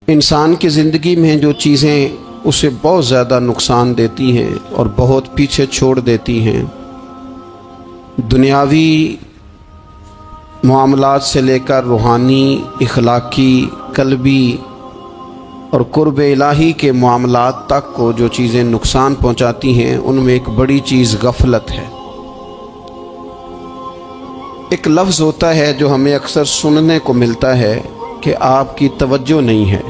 انسان کی زندگی میں جو چیزیں اسے بہت زیادہ نقصان دیتی ہیں اور بہت پیچھے چھوڑ دیتی ہیں، دنیاوی معاملات سے لے کر روحانی، اخلاقی، قلبی اور قرب الہی کے معاملات تک کو جو چیزیں نقصان پہنچاتی ہیں، ان میں ایک بڑی چیز غفلت ہے۔ ایک لفظ ہوتا ہے جو ہمیں اکثر سننے کو ملتا ہے کہ آپ کی توجہ نہیں ہے۔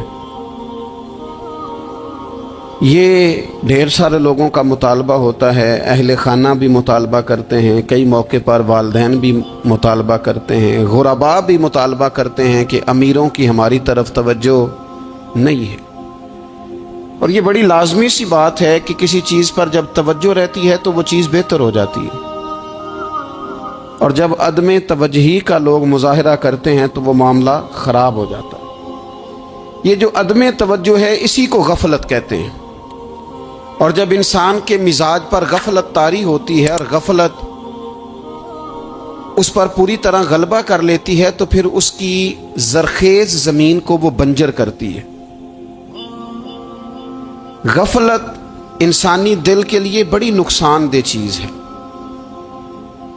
یہ ڈھیر سارے لوگوں کا مطالبہ ہوتا ہے، اہل خانہ بھی مطالبہ کرتے ہیں، کئی موقع پر والدین بھی مطالبہ کرتے ہیں، غرباء بھی مطالبہ کرتے ہیں کہ امیروں کی ہماری طرف توجہ نہیں ہے۔ اور یہ بڑی لازمی سی بات ہے کہ کسی چیز پر جب توجہ رہتی ہے تو وہ چیز بہتر ہو جاتی ہے، اور جب عدم توجہی کا لوگ مظاہرہ کرتے ہیں تو وہ معاملہ خراب ہو جاتا ہے۔ یہ جو عدم توجہ ہے اسی کو غفلت کہتے ہیں، اور جب انسان کے مزاج پر غفلت طاری ہوتی ہے اور غفلت اس پر پوری طرح غلبہ کر لیتی ہے تو پھر اس کی زرخیز زمین کو وہ بنجر کرتی ہے۔ غفلت انسانی دل کے لیے بڑی نقصان دہ چیز ہے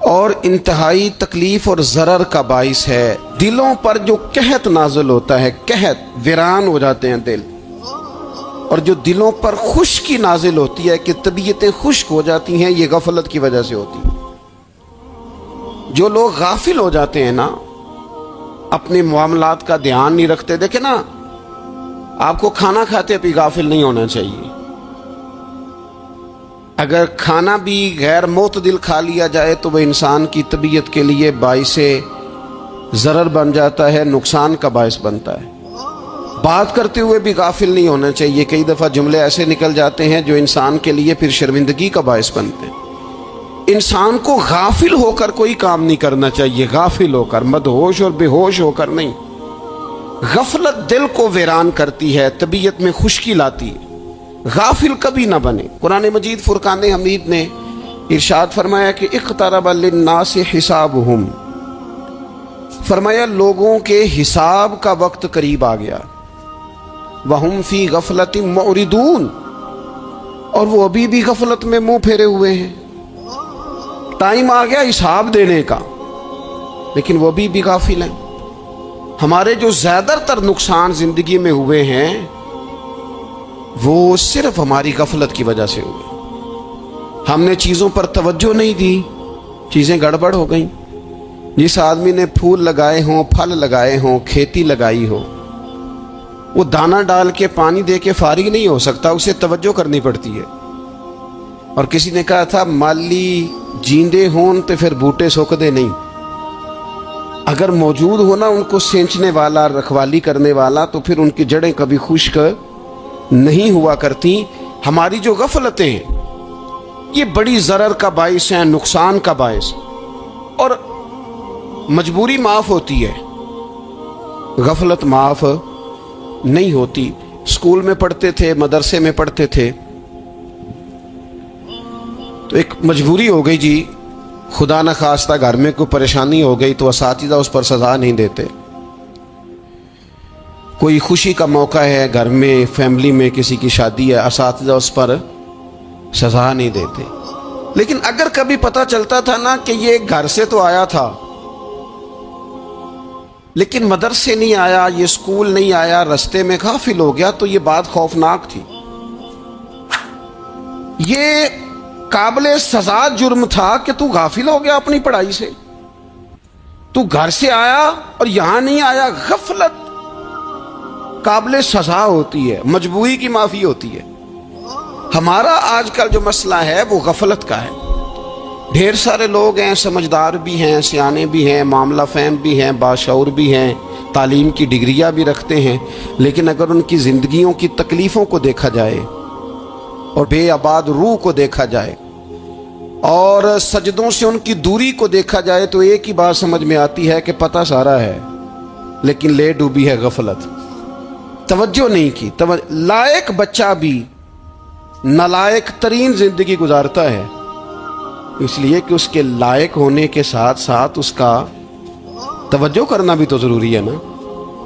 اور انتہائی تکلیف اور ضرر کا باعث ہے۔ دلوں پر جو قحط نازل ہوتا ہے، قحط، ویران ہو جاتے ہیں دل، اور جو دلوں پر خشکی نازل ہوتی ہے کہ طبیعتیں خشک ہو جاتی ہیں، یہ غفلت کی وجہ سے ہوتی ہے۔ جو لوگ غافل ہو جاتے ہیں نا، اپنے معاملات کا دھیان نہیں رکھتے، دیکھیں نا، آپ کو کھانا کھاتے بھی غافل نہیں ہونا چاہیے۔ اگر کھانا بھی غیر معتدل کھا لیا جائے تو وہ انسان کی طبیعت کے لیے باعث ضرر بن جاتا ہے، نقصان کا باعث بنتا ہے۔ بات کرتے ہوئے بھی غافل نہیں ہونا چاہیے، کئی دفعہ جملے ایسے نکل جاتے ہیں جو انسان کے لیے پھر شرمندگی کا باعث بنتے ہیں۔ انسان کو غافل ہو کر کوئی کام نہیں کرنا چاہیے، غافل ہو کر، مدہوش اور بے ہوش ہو کر نہیں۔ غفلت دل کو ویران کرتی ہے، طبیعت میں خشکی لاتی ہے۔ غافل کبھی نہ بنے۔ قرآن مجید فرقان حمید نے ارشاد فرمایا کہ اقترب للناس حسابہم، فرمایا لوگوں کے حساب کا وقت قریب آ گیا، وہم فی غفلت معرضون، اور وہ ابھی بھی غفلت میں منہ پھیرے ہوئے ہیں۔ ٹائم آ گیا حساب دینے کا، لیکن وہ ابھی بھی غافل ہیں۔ ہمارے جو زیادہ تر نقصان زندگی میں ہوئے ہیں وہ صرف ہماری غفلت کی وجہ سے ہوئے۔ ہم نے چیزوں پر توجہ نہیں دی، چیزیں گڑبڑ ہو گئیں۔ جس آدمی نے پھول لگائے ہوں، پھل لگائے ہوں، کھیتی لگائی ہو، وہ دانہ ڈال کے پانی دے کے فارغ نہیں ہو سکتا، اسے توجہ کرنی پڑتی ہے۔ اور کسی نے کہا تھا مالی جیندے ہون تو پھر بوٹے سوکھدے نہیں۔ اگر موجود ہونا ان کو سینچنے والا، رکھوالی کرنے والا، تو پھر ان کی جڑیں کبھی خشک نہیں ہوا کرتی۔ ہماری جو غفلتیں ہیں یہ بڑی ضرر کا باعث ہیں، نقصان کا باعث، اور مجبوری معاف ہوتی ہے، غفلت معاف نہیں ہوتی۔ اسکول میں پڑھتے تھے، مدرسے میں پڑھتے تھے، تو ایک مجبوری ہو گئی جی، خدا نخواستہ گھر میں کوئی پریشانی ہو گئی تو اساتذہ اس پر سزا نہیں دیتے۔ کوئی خوشی کا موقع ہے گھر میں، فیملی میں کسی کی شادی ہے، اساتذہ اس پر سزا نہیں دیتے۔ لیکن اگر کبھی پتہ چلتا تھا نا کہ یہ گھر سے تو آیا تھا لیکن مدرسے نہیں آیا، یہ اسکول نہیں آیا، رستے میں غافل ہو گیا، تو یہ بات خوفناک تھی۔ یہ قابل سزا جرم تھا کہ تو غافل ہو گیا اپنی پڑھائی سے، تو گھر سے آیا اور یہاں نہیں آیا۔ غفلت قابل سزا ہوتی ہے، مجبوری کی معافی ہوتی ہے۔ ہمارا آج کل جو مسئلہ ہے وہ غفلت کا ہے۔ ڈھیر سارے لوگ ہیں، سمجھدار بھی ہیں، سیانے بھی ہیں، معاملہ فہم بھی ہیں، باشعور بھی ہیں، تعلیم کی ڈگریاں بھی رکھتے ہیں، لیکن اگر ان کی زندگیوں کی تکلیفوں کو دیکھا جائے اور بے آباد روح کو دیکھا جائے اور سجدوں سے ان کی دوری کو دیکھا جائے تو ایک ہی بات سمجھ میں آتی ہے کہ پتہ سارا ہے لیکن لے ڈوبی ہے غفلت، توجہ نہیں کی۔ لائق بچہ بھی نالائق ترین زندگی گزارتا ہے، اس لیے کہ اس کے لائق ہونے کے ساتھ ساتھ اس کا توجہ کرنا بھی تو ضروری ہے نا۔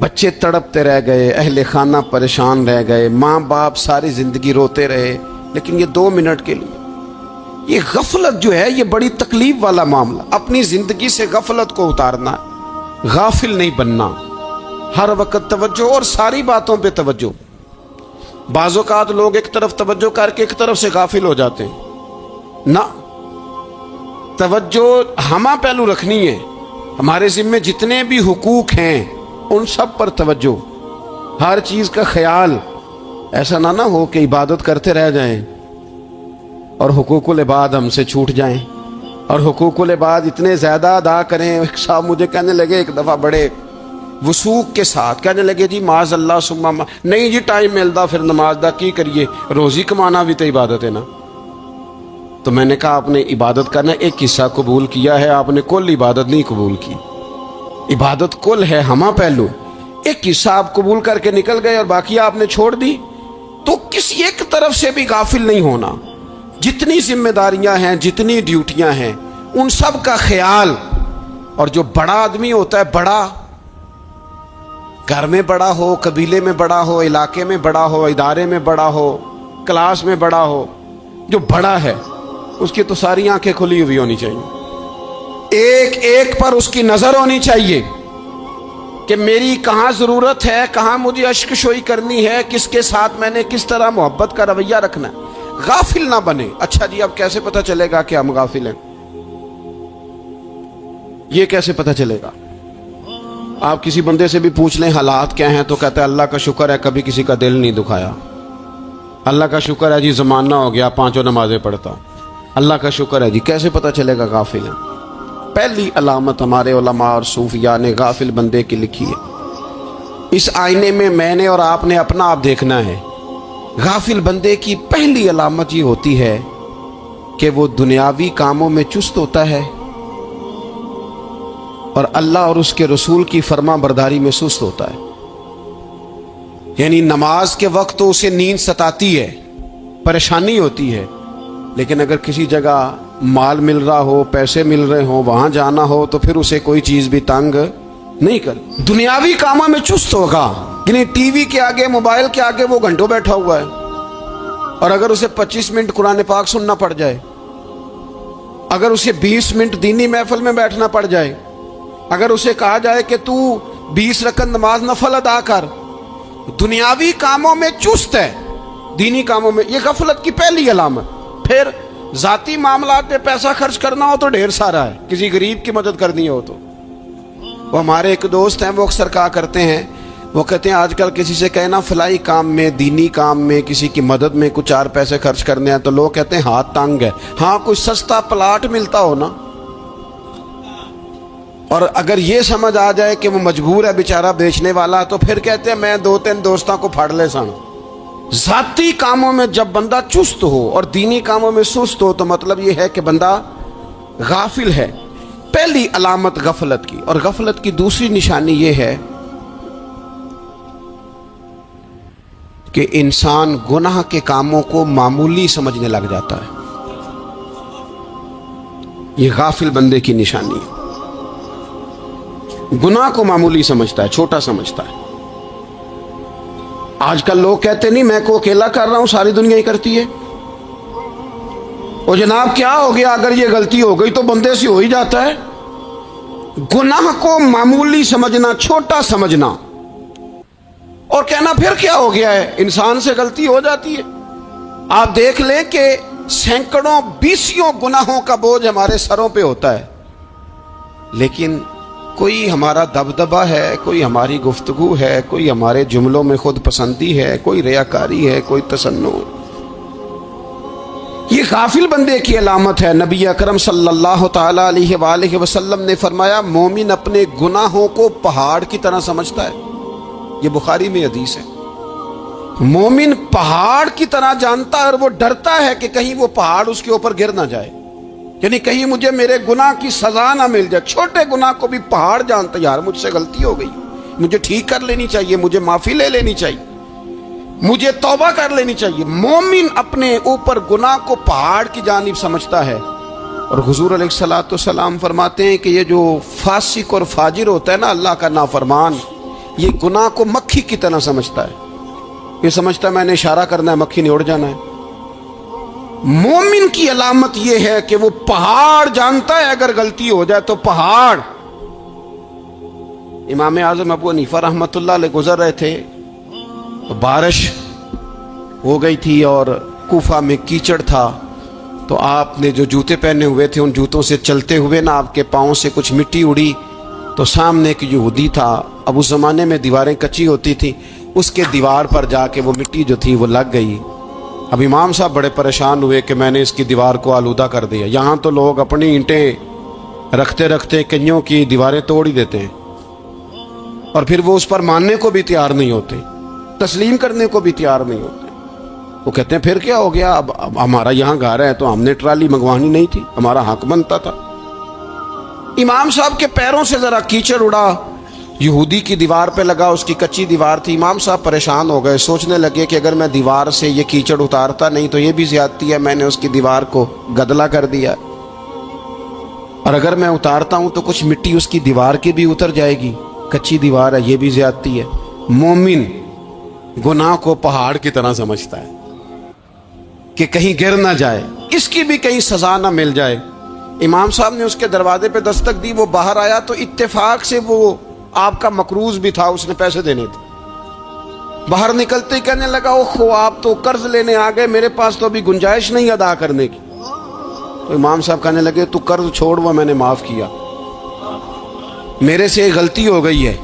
بچے تڑپتے رہ گئے، اہل خانہ پریشان رہ گئے، ماں باپ ساری زندگی روتے رہے، لیکن یہ 2 منٹ کے لیے یہ غفلت جو ہے یہ بڑی تکلیف والا معاملہ۔ اپنی زندگی سے غفلت کو اتارنا ہے، غافل نہیں بننا، ہر وقت توجہ اور ساری باتوں پہ توجہ۔ بعض اوقات لوگ ایک طرف توجہ کر کے ایک طرف سے غافل ہو جاتے ہیں، نہ، توجہ ہمہ پہلو رکھنی ہے۔ ہمارے ذمے جتنے بھی حقوق ہیں ان سب پر توجہ، ہر چیز کا خیال، ایسا نہ ہو کہ عبادت کرتے رہ جائیں اور حقوق العباد ہم سے چھوٹ جائیں، اور حقوق العباد اتنے زیادہ ادا کریں۔ ایک صاحب مجھے کہنے لگے ایک دفعہ بڑے وثوق کے ساتھ کہنے لگے جی معاذ اللہ ثم نہیں جی ٹائم ملتا پھر نماز دا کی کریے، روزی کمانا بھی تو عبادت ہے نا۔ تو میں نے کہا آپ نے عبادت کرنا ایک حصہ قبول کیا ہے، آپ نے کل عبادت نہیں قبول کی۔ عبادت کل ہے، ہمہ پہلو، ایک حصہ آپ قبول کر کے نکل گئے اور باقی آپ نے چھوڑ دی۔ تو کسی ایک طرف سے بھی غافل نہیں ہونا، جتنی ذمہ داریاں ہیں، جتنی ڈیوٹیاں ہیں، ان سب کا خیال۔ اور جو بڑا آدمی ہوتا ہے، بڑا گھر میں بڑا ہو، قبیلے میں بڑا ہو، علاقے میں بڑا ہو، ادارے میں بڑا ہو، کلاس میں بڑا ہو، جو بڑا ہے اس کی تو ساری آنکھیں کھلی ہوئی ہونی چاہیے، ایک ایک پر اس کی نظر ہونی چاہیے کہ میری کہاں ضرورت ہے، کہاں مجھے اشک شوئی کرنی ہے، کس کے ساتھ میں نے کس طرح محبت کا رویہ رکھنا ہے، غافل نہ بنے۔ اچھا جی اب کیسے پتہ چلے گا کہ ہم غافل ہیں؟ یہ کیسے پتہ چلے گا؟ آپ کسی بندے سے بھی پوچھ لیں حالات کیا ہیں تو کہتا ہے اللہ کا شکر ہے کبھی کسی کا دل نہیں دکھایا، اللہ کا شکر ہے جی زمانہ ہو گیا 5 نمازیں پڑھتا، اللہ کا شکر ہے جی۔ کیسے پتہ چلے گا غافل ہیں؟ پہلی علامت ہمارے علماء اور صوفیاء نے غافل بندے کی لکھی ہے۔ اس آئینے میں میں نے اور آپ نے اپنا آپ دیکھنا ہے۔ غافل بندے کی پہلی علامت یہ ہوتی ہے کہ وہ دنیاوی کاموں میں چست ہوتا ہے اور اللہ اور اس کے رسول کی فرما برداری میں سست ہوتا ہے۔ یعنی نماز کے وقت تو اسے نیند ستاتی ہے، پریشانی ہوتی ہے، لیکن اگر کسی جگہ مال مل رہا ہو، پیسے مل رہے ہوں، وہاں جانا ہو تو پھر اسے کوئی چیز بھی تنگ نہیں کر۔ دنیاوی کاموں میں چست ہوگا، یعنی ٹی وی کے آگے، موبائل کے آگے وہ گھنٹوں بیٹھا ہوا ہے، اور اگر اسے 25 منٹ قرآن پاک سننا پڑ جائے، اگر اسے 20 منٹ دینی محفل میں بیٹھنا پڑ جائے، اگر اسے کہا جائے کہ تو 20 رکعت نماز نفل ادا کر، دنیاوی کاموں میں چست ہے، دینی کاموں میں، یہ غفلت کی پہلی علامت۔ پھر ذاتی معاملات پہ پیسہ خرچ کرنا ہو تو ڈھیر سارا ہے، کسی غریب کی مدد کرنی ہو تو۔ وہ ہمارے ایک دوست ہیں، وہ اکثر کہا کرتے ہیں، وہ کہتے ہیں آج کل کسی سے کہنا فلائی کام میں، دینی کام میں، کسی کی مدد میں کچھ 4 پیسے خرچ کرنے ہیں تو لوگ کہتے ہیں ہاتھ تنگ ہے۔ ہاں کوئی سستا پلاٹ ملتا ہو نا، اور اگر یہ سمجھ آ جائے کہ وہ مجبور ہے بیچارہ بیچنے والا، تو پھر کہتے ہیں میں 2-3 دوستوں کو پھاڑ لے سن۔ ذاتی کاموں میں جب بندہ چست ہو اور دینی کاموں میں سست ہو تو مطلب یہ ہے کہ بندہ غافل ہے۔ پہلی علامت غفلت کی۔ اور غفلت کی دوسری نشانی یہ ہے کہ انسان گناہ کے کاموں کو معمولی سمجھنے لگ جاتا ہے، یہ غافل بندے کی نشانی ہے۔ گناہ کو معمولی سمجھتا ہے، چھوٹا سمجھتا ہے۔ آج کل لوگ کہتے نہیں میں کو اکیلا کر رہا ہوں، ساری دنیا ہی کرتی ہے۔ اور جناب کیا ہو گیا اگر یہ غلطی ہو گئی تو بندے سے ہو ہی جاتا ہے۔ گناہ کو معمولی سمجھنا، چھوٹا سمجھنا، اور کہنا پھر کیا ہو گیا ہے، انسان سے غلطی ہو جاتی ہے۔ آپ دیکھ لیں کہ سینکڑوں بیسیوں گناہوں کا بوجھ ہمارے سروں پہ ہوتا ہے، لیکن کوئی ہمارا دبدبہ ہے، کوئی ہماری گفتگو ہے، کوئی ہمارے جملوں میں خود پسندی ہے، کوئی ریاکاری ہے، کوئی تصنع ہے۔ یہ غافل بندے کی علامت ہے۔ نبی اکرم صلی اللہ تعالی علیہ وآلہ وسلم نے فرمایا مومن اپنے گناہوں کو پہاڑ کی طرح سمجھتا ہے، یہ بخاری میں حدیث ہے۔ مومن پہاڑ کی طرح جانتا ہے اور وہ ڈرتا ہے کہ کہیں وہ پہاڑ اس کے اوپر گر نہ جائے، یعنی کہیں مجھے میرے گناہ کی سزا نہ مل جائے۔ چھوٹے گناہ کو بھی پہاڑ جانتا ہے، یار مجھ سے غلطی ہو گئی، مجھے ٹھیک کر لینی چاہیے، مجھے معافی لے لینی چاہیے، مجھے توبہ کر لینی چاہیے۔ مومن اپنے اوپر گناہ کو پہاڑ کی جانب سمجھتا ہے۔ اور حضور علیہ الصلوۃ والسلام فرماتے ہیں کہ یہ جو فاسق اور فاجر ہوتا ہے نا، اللہ کا نافرمان، یہ گناہ کو مکھی کی طرح سمجھتا ہے، یہ سمجھتا ہے میں نے اشارہ کرنا ہے مکھی نے اڑ جانا ہے۔ مومن کی علامت یہ ہے کہ وہ پہاڑ جانتا ہے اگر غلطی ہو جائے تو پہاڑ۔ امام اعظم ابو حنیفہ رحمۃ اللہ علیہ گزر رہے تھے، بارش ہو گئی تھی اور کوفہ میں کیچڑ تھا، تو آپ نے جو جوتے پہنے ہوئے تھے ان جوتوں سے چلتے ہوئے نا آپ کے پاؤں سے کچھ مٹی اڑی، تو سامنے ایک یہودی تھا، اب اس زمانے میں دیواریں کچی ہوتی تھی، اس کے دیوار پر جا کے وہ مٹی جو تھی وہ لگ گئی۔ اب امام صاحب بڑے پریشان ہوئے کہ میں نے اس کی دیوار کو آلودہ کر دیا۔ یہاں تو لوگ اپنی اینٹیں رکھتے رکھتے کئیوں کی دیواریں توڑ ہی دیتے ہیں، اور پھر وہ اس پر ماننے کو بھی تیار نہیں ہوتے، تسلیم کرنے کو بھی تیار نہیں ہوتے۔ وہ کہتے ہیں پھر کیا ہو گیا، اب ہمارا یہاں گھر ہے تو ہم نے ٹرالی منگوانی نہیں تھی، ہمارا حق بنتا تھا۔ امام صاحب کے پیروں سے ذرا کیچڑ اڑا، یہودی کی دیوار پہ لگا، اس کی کچی دیوار تھی۔ امام صاحب پریشان ہو گئے، سوچنے لگے کہ اگر میں دیوار سے یہ کیچڑ اتارتا نہیں تو یہ بھی زیادتی ہے، میں نے اس کی دیوار کو گدلا کر دیا، اور اگر میں اتارتا ہوں تو کچھ مٹی اس کی دیوار کی بھی اتر جائے گی، کچی دیوار ہے، یہ بھی زیادتی ہے۔ مومن گناہ کو پہاڑ کی طرح سمجھتا ہے کہ کہیں گر نہ جائے، اس کی بھی کہیں سزا نہ مل جائے۔ امام صاحب نے اس کے دروازے پہ دستک دی، وہ باہر آیا تو اتفاق سے وہ آپ کا مقروض بھی تھا، اس نے پیسے دینے تھے۔ باہر نکلتے ہی کہنے لگا اوہ آپ تو قرض لینے آ گئے، میرے پاس تو ابھی گنجائش نہیں ادا کرنے کی۔ تو امام صاحب کہنے لگے تو قرض چھوڑ، وہ میں نے معاف کیا، میرے سے غلطی ہو گئی ہے،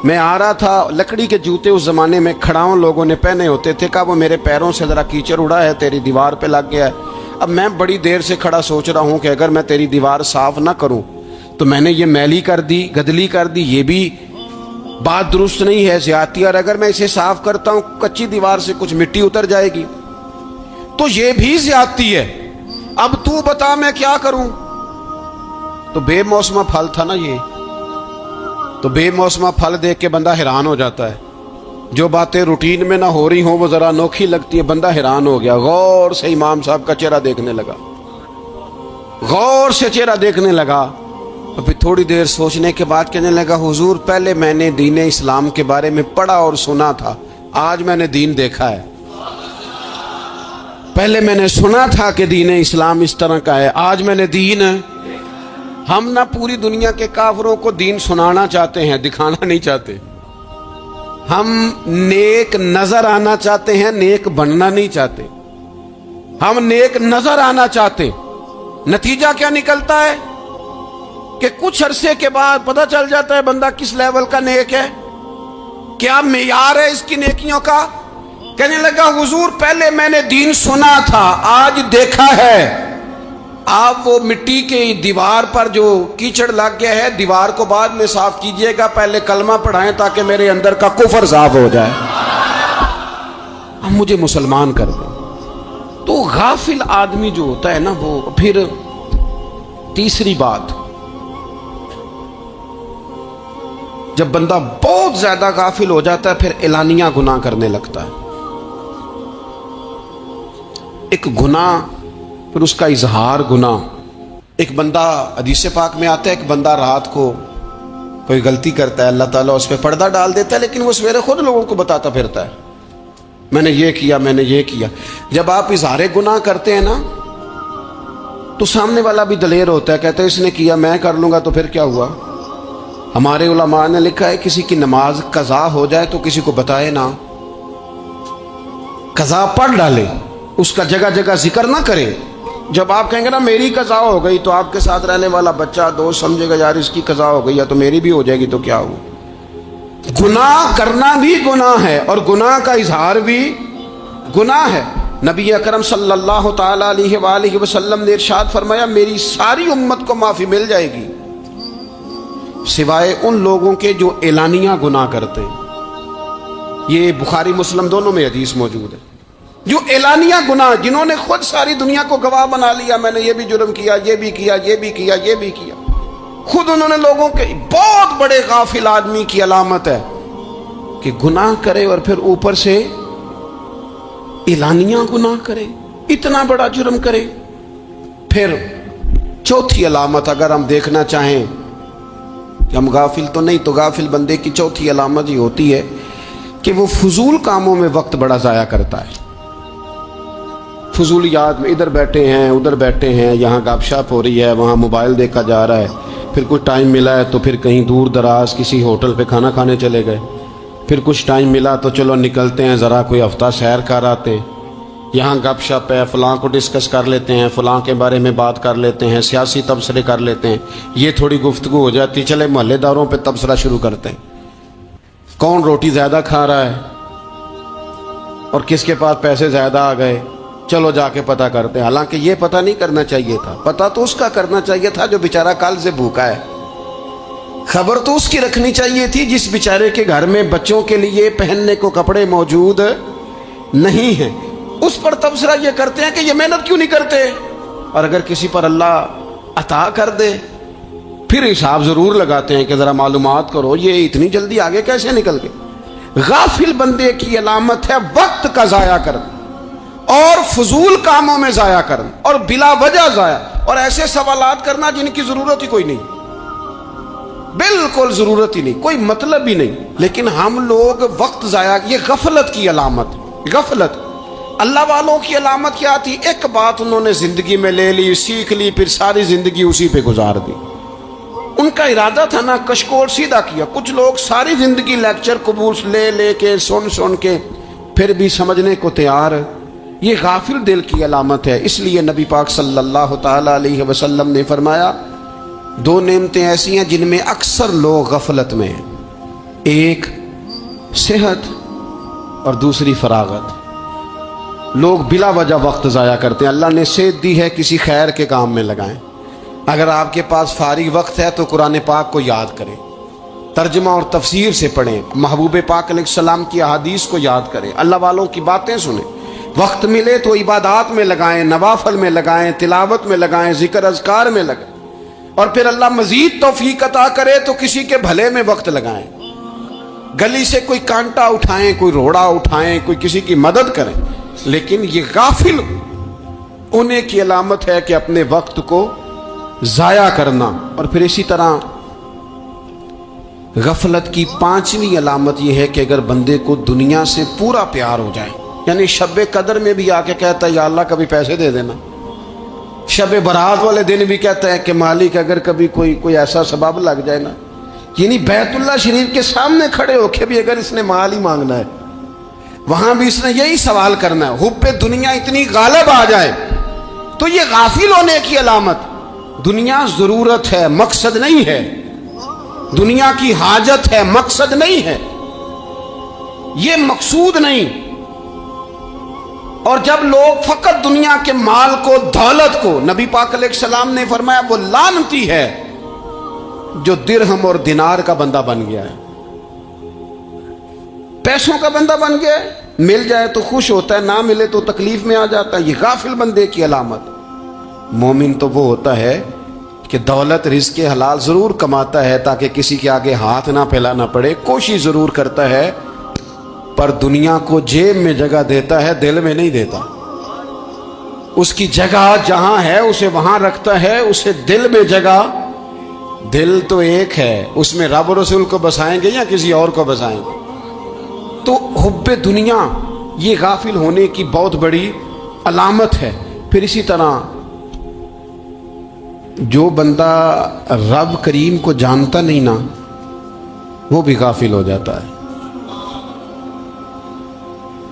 میں آ رہا تھا، لکڑی کے جوتے اس زمانے میں کھڑاؤں لوگوں نے پہنے ہوتے تھے، کہا وہ میرے پیروں سے ذرا کیچڑ اڑا ہے، تیری دیوار پہ لگ گیا ہے۔ اب میں بڑی دیر سے کھڑا سوچ رہا ہوں کہ اگر میں تیری دیوار صاف نہ کروں تو میں نے یہ میلی کر دی، گدلی کر دی، یہ بھی بات درست نہیں ہے، زیادتی، اور اگر میں اسے صاف کرتا ہوں کچی دیوار سے کچھ مٹی اتر جائے گی تو یہ بھی زیادتی ہے، اب تو بتا میں کیا کروں۔ تو بے موسمہ پھل تھا نا یہ، تو بے موسمہ پھل دیکھ کے بندہ حیران ہو جاتا ہے، جو باتیں روٹین میں نہ ہو رہی ہوں وہ ذرا انوکھی لگتی ہے، بندہ حیران ہو گیا، غور سے امام صاحب کا چہرہ دیکھنے لگا، غور سے چہرہ دیکھنے لگا، اور پھر تھوڑی دیر سوچنے کے بعد کہنے لگا حضور پہلے میں نے دین اسلام کے بارے میں پڑھا اور سنا تھا، آج میں نے دین دیکھا ہے۔ پہلے میں نے سنا تھا کہ دین اسلام اس طرح کا ہے، آج میں نے دین۔ ہم نہ پوری دنیا کے کافروں کو دین سنانا چاہتے ہیں، دکھانا نہیں چاہتے، ہم نیک نظر آنا چاہتے ہیں، نیک بننا نہیں چاہتے، ہم نیک نظر آنا چاہتے۔ نتیجہ کیا نکلتا ہے کہ کچھ عرصے کے بعد پتہ چل جاتا ہے بندہ کس لیول کا نیک ہے، کیا معیار ہے اس کی نیکیوں کا۔ کہنے لگا حضور پہلے میں نے دین سنا تھا، آج دیکھا ہے۔ آپ وہ مٹی کی دیوار پر جو کیچڑ لگ گیا ہے، دیوار کو بعد میں صاف کیجئے گا، پہلے کلمہ پڑھائیں تاکہ میرے اندر کا کفر صاف ہو جائے، اب مجھے مسلمان کر دیں۔ تو غافل آدمی جو ہوتا ہے نا وہ پھر تیسری بات، جب بندہ بہت زیادہ غافل ہو جاتا ہے پھر اعلانیہ گناہ کرنے لگتا ہے۔ ایک گناہ پھر اس کا اظہار گناہ۔ ایک بندہ حدیث پاک میں آتا ہے، ایک بندہ رات کو کوئی غلطی کرتا ہے، اللہ تعالیٰ اس پہ پردہ ڈال دیتا ہے، لیکن وہ سویرے خود لوگوں کو بتاتا پھرتا ہے میں نے یہ کیا، میں نے یہ کیا۔ جب آپ اظہار گناہ کرتے ہیں نا تو سامنے والا بھی دلیر ہوتا ہے، کہتا ہے اس نے کیا میں کر لوں گا تو پھر کیا ہوا۔ ہمارے علماء نے لکھا ہے کسی کی نماز قضا ہو جائے تو کسی کو بتائے نہ، قضا پڑھ ڈالے، اس کا جگہ جگہ ذکر نہ کرے۔ جب آپ کہیں گے نا میری قضا ہو گئی تو آپ کے ساتھ رہنے والا بچہ دوست سمجھے گا یار اس کی قضا ہو گئی ہے تو میری بھی ہو جائے گی تو کیا ہو۔ گناہ کرنا بھی گناہ ہے اور گناہ کا اظہار بھی گناہ ہے۔ نبی اکرم صلی اللہ تعالی علیہ وآلہ وسلم نے ارشاد فرمایا میری ساری امت کو معافی مل جائے گی سوائے ان لوگوں کے جو اعلانیہ گناہ کرتے ہیں۔ یہ بخاری مسلم دونوں میں حدیث موجود ہے۔ جو اعلانیہ گناہ، جنہوں نے خود ساری دنیا کو گواہ بنا لیا، میں نے یہ بھی جرم کیا، یہ بھی کیا، یہ بھی کیا، یہ بھی کیا، خود انہوں نے لوگوں کے، بہت بڑے غافل آدمی کی علامت ہے کہ گناہ کرے اور پھر اوپر سے اعلانیہ گناہ کرے، اتنا بڑا جرم کرے۔ پھر چوتھی علامت اگر ہم دیکھنا چاہیں کہ ہم غافل تو نہیں. تو غافل بندے کی چوتھی علامت یہ ہوتی ہے کہ وہ فضول کاموں میں وقت بڑا ضائع کرتا ہے. فضولیات میں ادھر بیٹھے ہیں ادھر بیٹھے ہیں, یہاں گپ شپ ہو رہی ہے, وہاں موبائل دیکھا جا رہا ہے, پھر کچھ ٹائم ملا ہے تو پھر کہیں دور دراز کسی ہوٹل پہ کھانا کھانے چلے گئے, پھر کچھ ٹائم ملا تو چلو نکلتے ہیں ذرا کوئی ہفتہ سیر کر آتے, یہاں گپ شپ ہے, فلاں کو ڈسکس کر لیتے ہیں, فلاں کے بارے میں بات کر لیتے ہیں, سیاسی تبصرے کر لیتے ہیں, یہ تھوڑی گفتگو ہو جاتی, چلے محلے داروں پہ تبصرہ شروع کرتے ہیں, کون روٹی زیادہ کھا رہا ہے اور کس کے پاس پیسے زیادہ آ گئے, چلو جا کے پتہ کرتے ہیں. حالانکہ یہ پتہ نہیں کرنا چاہیے تھا, پتہ تو اس کا کرنا چاہیے تھا جو بیچارہ کل سے بھوکا ہے. خبر تو اس کی رکھنی چاہیے تھی جس بیچارے کے گھر میں بچوں کے لیے پہننے کو کپڑے موجود نہیں ہیں. اس پر تبصرہ یہ کرتے ہیں کہ یہ محنت کیوں نہیں کرتے, اور اگر کسی پر اللہ عطا کر دے پھر حساب ضرور لگاتے ہیں کہ ذرا معلومات کرو یہ اتنی جلدی آگے کیسے نکل گئے. غافل بندے کی علامت ہے وقت کا ضائع کرنا اور فضول کاموں میں ضائع کرنا اور بلا وجہ ضائع, اور ایسے سوالات کرنا جن کی ضرورت ہی کوئی نہیں, بالکل ضرورت ہی نہیں, کوئی مطلب ہی نہیں. لیکن ہم لوگ وقت ضائع, یہ غفلت کی علامت. غفلت اللہ والوں کی علامت کیا تھی؟ ایک بات انہوں نے زندگی میں لے لی, سیکھ لی, پھر ساری زندگی اسی پہ گزار دی. ان کا ارادہ تھا نا کشکول سیدھا کیا. کچھ لوگ ساری زندگی لیکچر قبول لے لے کے سن کے پھر بھی سمجھنے کو تیار. یہ غافل دل کی علامت ہے. اس لیے نبی پاک صلی اللہ تعالی علیہ وسلم نے فرمایا دو نعمتیں ایسی ہیں جن میں اکثر لوگ غفلت میں ہیں, ایک صحت اور دوسری فراغت. لوگ بلا وجہ وقت ضائع کرتے ہیں. اللہ نے صحت دی ہے, کسی خیر کے کام میں لگائیں. اگر آپ کے پاس فارغ وقت ہے تو قرآن پاک کو یاد کریں, ترجمہ اور تفسیر سے پڑھیں, محبوب پاک علیہ السلام کی احادیث کو یاد کریں, اللہ والوں کی باتیں سنیں. وقت ملے تو عبادات میں لگائیں, نوافل میں لگائیں, تلاوت میں لگائیں, ذکر اذکار میں لگائیں, اور پھر اللہ مزید توفیق عطا کرے تو کسی کے بھلے میں وقت لگائیں. گلی سے کوئی کانٹا اٹھائیں, کوئی روڑا اٹھائیں, کوئی کسی کی مدد کریں. لیکن یہ غافل ہونے کی علامت ہے کہ اپنے وقت کو ضائع کرنا. اور پھر اسی طرح غفلت کی پانچویں علامت یہ ہے کہ اگر بندے کو دنیا سے پورا پیار ہو جائے, یعنی شب قدر میں بھی آ کے کہتا ہے یا اللہ کبھی پیسے دے دینا, شب برات والے دن بھی کہتا ہے کہ مالک اگر کبھی کوئی ایسا سبب لگ جائے نا, یعنی بیت اللہ شریف کے سامنے کھڑے ہو کے بھی اگر اس نے مال ہی مانگنا ہے وہاں بھی اس نے یہی سوال کرنا ہے, حب دنیا اتنی غالب آ جائے. تو یہ غافل ہونے کی علامت. دنیا ضرورت ہے, مقصد نہیں ہے. دنیا کی حاجت ہے, مقصد نہیں ہے. یہ مقصود نہیں. اور جب لوگ فقط دنیا کے مال کو, دولت کو, نبی پاک علیہ السلام نے فرمایا وہ لعنتی ہے جو درہم اور دینار کا بندہ بن گیا ہے, پیسوں کا بندہ بن گیا ہے. مل جائے تو خوش ہوتا ہے, نہ ملے تو تکلیف میں آ جاتا ہے. یہ غافل بندے کی علامت. مومن تو وہ ہوتا ہے کہ دولت رزق حلال ضرور کماتا ہے تاکہ کسی کے آگے ہاتھ نہ پھیلانا پڑے, کوشش ضرور کرتا ہے, پر دنیا کو جیب میں جگہ دیتا ہے, دل میں نہیں دیتا. اس کی جگہ جہاں ہے اسے وہاں رکھتا ہے, اسے دل میں جگہ. دل تو ایک ہے, اس میں رب رسول کو بسائیں گے یا کسی اور کو بسائیں گے. تو حب دنیا یہ غافل ہونے کی بہت بڑی علامت ہے. پھر اسی طرح جو بندہ رب کریم کو جانتا نہیں نا وہ بھی غافل ہو جاتا ہے.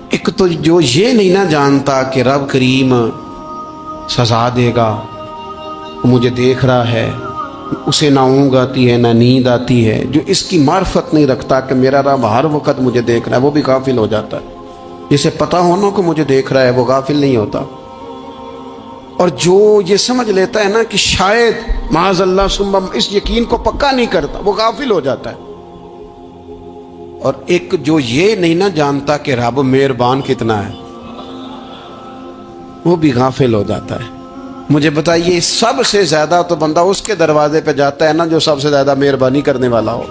ایک تو جو یہ نہیں نہ جانتا کہ رب کریم سزا دے گا, مجھے دیکھ رہا ہے, اسے نہ اونگ آتی ہے نہ نیند آتی ہے, جو اس کی معرفت نہیں رکھتا کہ میرا رب ہر وقت مجھے دیکھ رہا ہے, وہ بھی غافل ہو جاتا ہے. جسے پتہ ہونا کہ مجھے دیکھ رہا ہے وہ غافل نہیں ہوتا. اور جو یہ سمجھ لیتا ہے نا کہ شاید معاذ اللہ ثم, اس یقین کو پکا نہیں کرتا, وہ غافل ہو جاتا ہے. اور ایک جو یہ نہیں نہ جانتا کہ رب مہربان کتنا ہے وہ بھی غافل ہو جاتا ہے. مجھے بتائیے سب سے زیادہ تو بندہ اس کے دروازے پہ جاتا ہے نا جو سب سے زیادہ مہربانی کرنے والا ہو,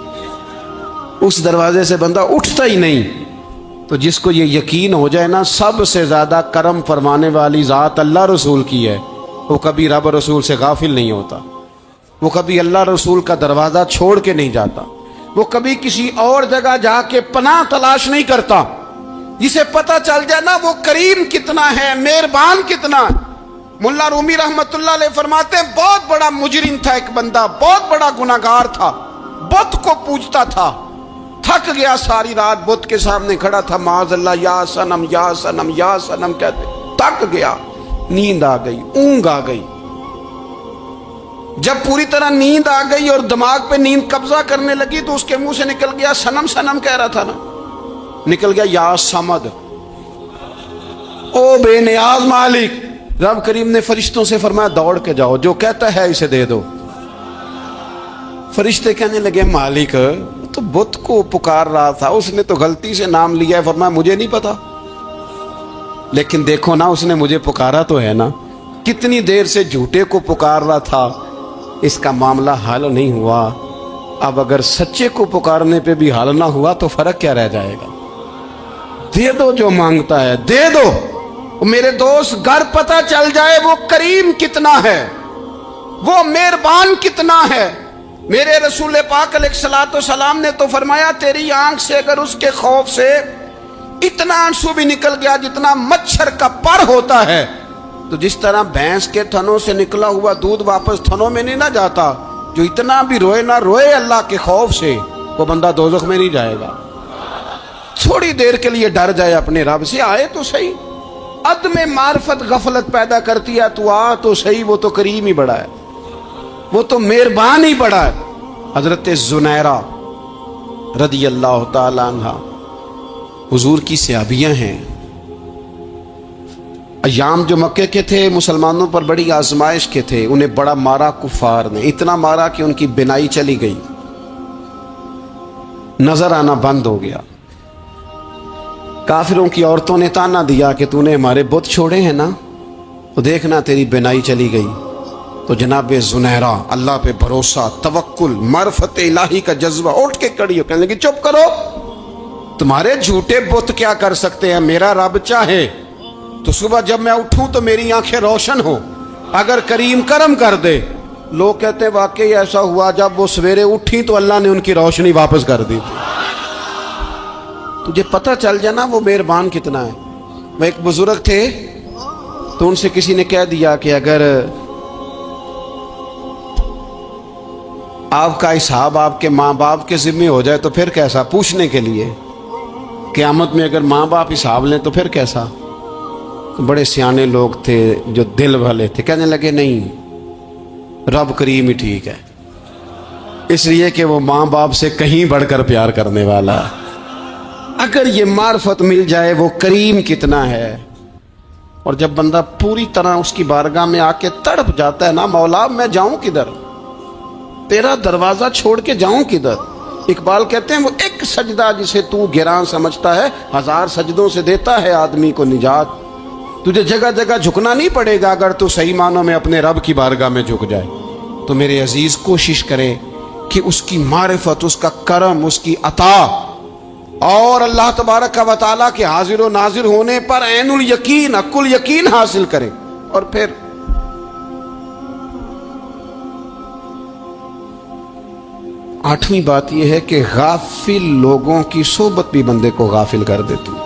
اس دروازے سے بندہ اٹھتا ہی نہیں. تو جس کو یہ یقین ہو جائے نا سب سے زیادہ کرم فرمانے والی ذات اللہ رسول کی ہے, وہ کبھی رب رسول سے غافل نہیں ہوتا. وہ کبھی اللہ رسول کا دروازہ چھوڑ کے نہیں جاتا، وہ کبھی کسی اور جگہ جا کے پناہ تلاش نہیں کرتا۔ جسے پتہ چل جائے نا وہ کریم کتنا ہے، مہربان کتنا ہے۔ ملا رومی رحمت اللہ علیہ فرماتے ہیں بہت بڑا مجرم تھا ایک بندہ، بہت بڑا گناہگار تھا، بت کو پوجتا تھا، تھک گیا، ساری رات بت کے سامنے کھڑا تھا، معاذ اللہ یا صنم یا صنم یا صنم کہتے، تھک گیا، نیند آ گئی، اونگ آ گئی۔ جب پوری طرح نیند آ گئی اور دماغ پہ نیند قبضہ کرنے لگی تو اس کے منہ سے نکل گیا، صنم صنم کہہ رہا تھا نا، نکل گیا یا صمد، او بے نیاز مالک۔ رب کریم نے فرشتوں سے فرمایا دوڑ کے جاؤ، جو کہتا ہے اسے دے دو۔ فرشتے کہنے لگے مالک تو بت کو پکار رہا تھا، اس نے تو غلطی سے نام لیا ہے۔ فرمایا مجھے نہیں پتا، لیکن دیکھو نا اس نے مجھے پکارا تو ہے نا، کتنی دیر سے جھوٹے کو پکار رہا تھا، اس کا معاملہ حل نہیں ہوا، اب اگر سچے کو پکارنے پہ بھی حل نہ ہوا تو فرق کیا رہ جائے گا؟ دے دو جو مانگتا ہے، دے دو۔ میرے دوست گر پتہ چل جائے وہ کریم کتنا ہے، وہ مہربان کتنا ہے۔ میرے رسول پاک علیہ الصلوۃ والسلام نے تو فرمایا تیری آنکھ سے اگر اس کے خوف سے اتنا آنسو بھی نکل گیا جتنا مچھر کا پر ہوتا ہے، تو جس طرح بھینس کے تھنوں سے نکلا ہوا دودھ واپس تھنوں میں نہیں نہ جاتا، جو اتنا بھی روئے نہ روئے اللہ کے خوف سے، وہ بندہ دوزخ میں نہیں جائے گا۔ تھوڑی دیر کے لیے ڈر جائے اپنے رب سے، آئے تو صحیح۔ عدم معرفت غفلت پیدا کرتی ہے، تو آ تو صحیح، وہ تو کریم ہی بڑا ہے، وہ تو مہربان ہی بڑا ہے۔ حضرت زنیرہ رضی اللہ تعالی عنہ حضور کی صحابیاں ہیں۔ ایام جو مکے کے تھے مسلمانوں پر بڑی آزمائش کے تھے، انہیں بڑا مارا کفار نے، اتنا مارا کہ ان کی بینائی چلی گئی، نظر آنا بند ہو گیا۔ کافروں کی عورتوں نے تانا دیا کہ تو نے ہمارے بت چھوڑے ہیں نا، تو دیکھنا تیری بینائی چلی گئی۔ تو جناب زنیرہ اللہ پہ بھروسہ، توکل، معرفت الہی کا جذبہ، اٹھ کے کھڑی ہو، کہنے لگی چپ کرو، تمہارے جھوٹے بت کیا کر سکتے ہیں، میرا رب چاہے تو صبح جب میں اٹھوں تو میری آنکھیں روشن ہو، اگر کریم کرم کر دے۔ لوگ کہتے ہیں واقعی ایسا ہوا، جب وہ سویرے اٹھی تو اللہ نے ان کی روشنی واپس کر دی تھی۔ تجھے پتہ چل جائے نا وہ مہربان کتنا ہے۔ وہ ایک بزرگ تھے تو ان سے کسی نے کہہ دیا کہ اگر آپ کا حساب آپ کے ماں باپ کے ذمہ ہو جائے تو پھر کیسا، پوچھنے کے لیے قیامت میں اگر ماں باپ حساب لیں تو پھر کیسا۔ بڑے سیانے لوگ تھے جو دل والے تھے، کہنے لگے نہیں، رب کریم ہی ٹھیک ہے، اس لیے کہ وہ ماں باپ سے کہیں بڑھ کر پیار کرنے والا ہے۔ اگر یہ معرفت مل جائے وہ کریم کتنا ہے، اور جب بندہ پوری طرح اس کی بارگاہ میں آ کے تڑپ جاتا ہے نا، مولا میں جاؤں کدھر، تیرا دروازہ چھوڑ کے جاؤں کدھر۔ اقبال کہتے ہیں وہ ایک سجدہ جسے تو گراں سمجھتا ہے، 1000 سجدوں سے دیتا ہے آدمی کو نجات۔ تجھے جگہ جگہ جھکنا نہیں پڑے گا اگر تو صحیح معنوں میں اپنے رب کی بارگاہ میں جھک جائے۔ تو میرے عزیز کوشش کرے کہ اس کی معرفت، اس کا کرم، اس کی عطا اور اللہ تبارک و تعالیٰ کے حاضر و ناظر ہونے پر عین الیقین، حق الیقین حاصل کرے۔ اور پھر آٹھویں بات یہ ہے کہ غافل لوگوں کی صحبت بھی بندے کو غافل کر دیتی ہے۔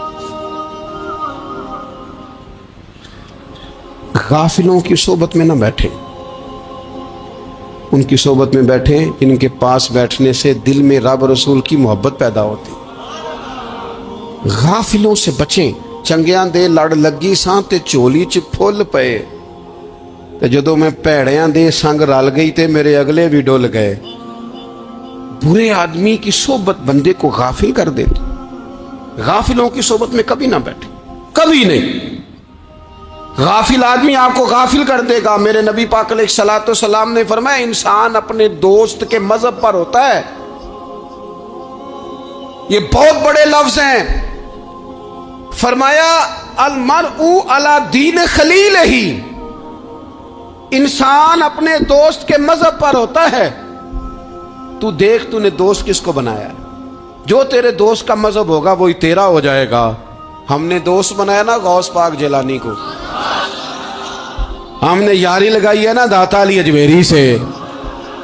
غافلوں کی صحبت میں نہ بیٹھیں، ان کی صحبت میں بیٹھیں جن کے پاس بیٹھنے سے دل میں رب رسول کی محبت پیدا ہوتی۔ غافلوں سے بچیں۔ چنگیاں دے لڑ لگی ساں تے چولی چ پھل پئے، تے جدوں میں پیڑیاں دے سنگ رل گئی تے میرے اگلے بھی ڈول گئے۔ برے آدمی کی صحبت بندے کو غافل کر دیتی۔ غافلوں کی صحبت میں کبھی نہ بیٹھے، کبھی نہیں۔ غافل آدمی آپ کو غافل کر دے گا۔ میرے نبی پاک علیہ الصلوۃ والسلام نے فرمایا انسان اپنے دوست کے مذہب پر ہوتا ہے۔ یہ بہت بڑے لفظ ہیں۔ فرمایا المرء علی دین خلیلہ، انسان اپنے دوست کے مذہب پر ہوتا ہے۔ تو دیکھ تو نے دوست کس کو بنایا ہے، جو تیرے دوست کا مذہب ہوگا وہی تیرا ہو جائے گا۔ ہم نے دوست بنایا نا غوث پاک جیلانی کو، ہم نے یاری لگائی ہے نا داتا علی اجمیری سے،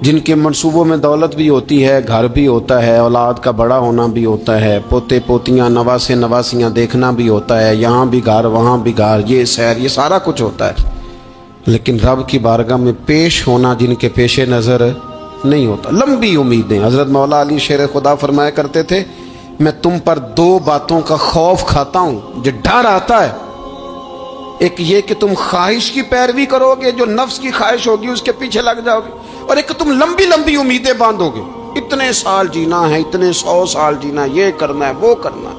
جن کے منصوبوں میں دولت بھی ہوتی ہے، گھر بھی ہوتا ہے، اولاد کا بڑا ہونا بھی ہوتا ہے، پوتے پوتیاں نواسے نواسیاں دیکھنا بھی ہوتا ہے، یہاں بھی گھر وہاں بھی گھر، یہ سیر، یہ سارا کچھ ہوتا ہے، لیکن رب کی بارگاہ میں پیش ہونا جن کے پیش نظر نہیں ہوتا۔ لمبی امیدیں۔ حضرت مولا علی شیر خدا فرمایا کرتے تھے، میں تم پر دو باتوں کا خوف کھاتا ہوں، جو ڈر آتا ہے، ایک یہ کہ تم خواہش کی پیروی کرو گے، جو نفس کی خواہش ہوگی اس کے پیچھے لگ جاؤ گے، اور ایک کہ تم لمبی لمبی امیدیں باندھو گے، اتنے سال جینا ہے، اتنے 100 سال جینا ہے، یہ کرنا ہے وہ کرنا ہے۔